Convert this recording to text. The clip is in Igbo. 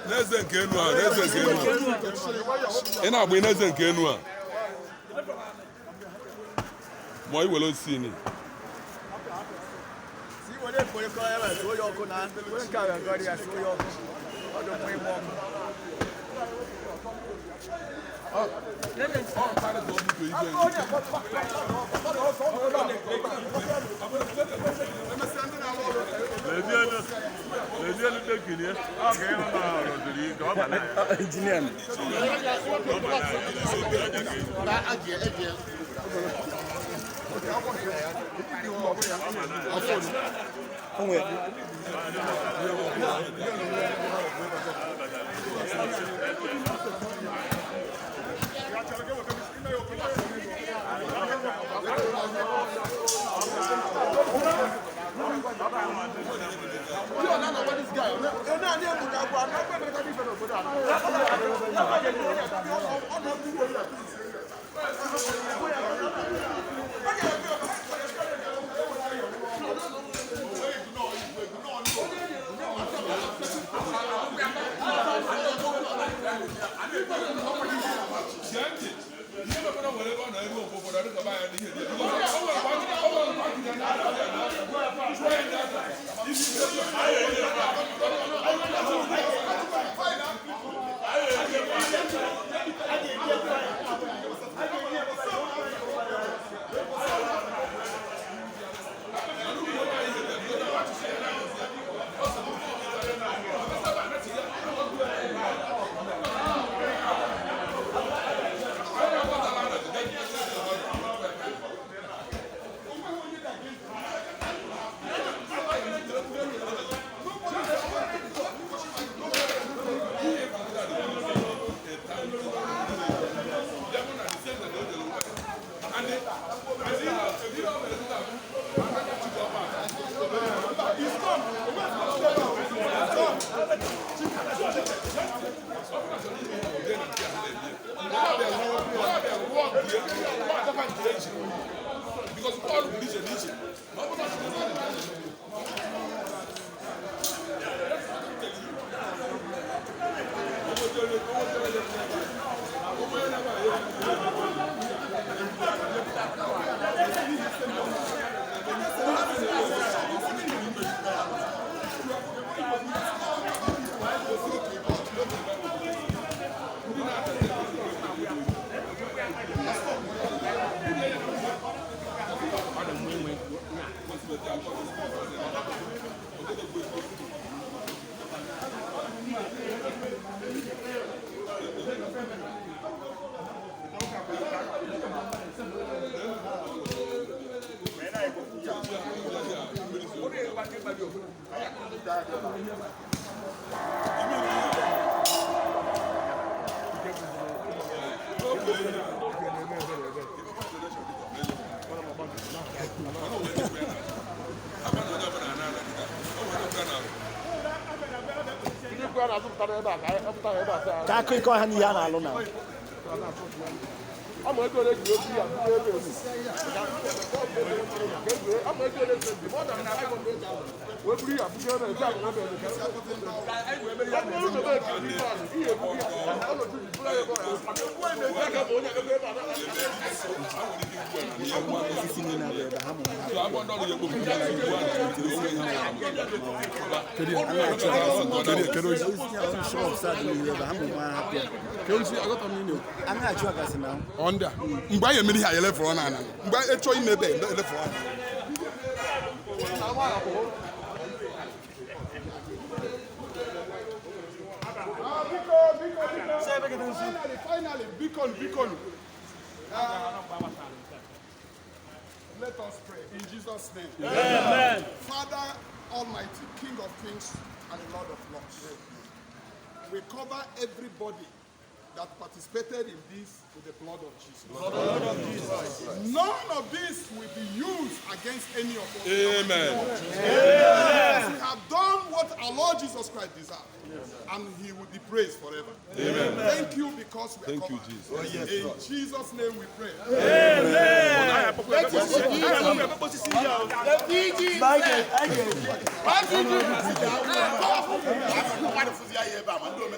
Neze nke enu a, neze nke enu a. Ị na-agba neze nke enu a. Ma iwere osisi ni. Si wole boye ko ya so yo ko na. Wole ka ya gari ya so yo ko. Odo mo imo. Because all religion is it. Ka iko ha ni ya na alu na. Amo ego le gbe obi ya bu ebe obi. Amo ego le gbe more than 500,000. We buri ya bu ebe ja ko be. Amo ego le gbe ni ba ni e bu ya. Amo ju bu la ego ya. We me ja ka bo nya ego ba na. Sisi ni na be ha mo. So abon do ye ko bu ya ti bu ana ti o we na. Kedu show of sad ni be ha mo ma happy. Kedu si agota mi ni o. Ana aju agasi na. Onda. Mgba ye miri ha ye le for na na. Mgba e cho ime be le for. Finally, beacon. Let us pray in Jesus' name. Amen. Father Almighty, King of Kings and Lord of Lords, we cover everybody that participated in this with the blood of Jesus. Blood of Jesus. None of this will be used against any of us. Amen. Amen. We have done what our Lord Jesus Christ deserved, and He will be praised forever. Amen. Thank you because we are covered. Jesus. Oh, yes, in Jesus' name we pray. Amen. Amen.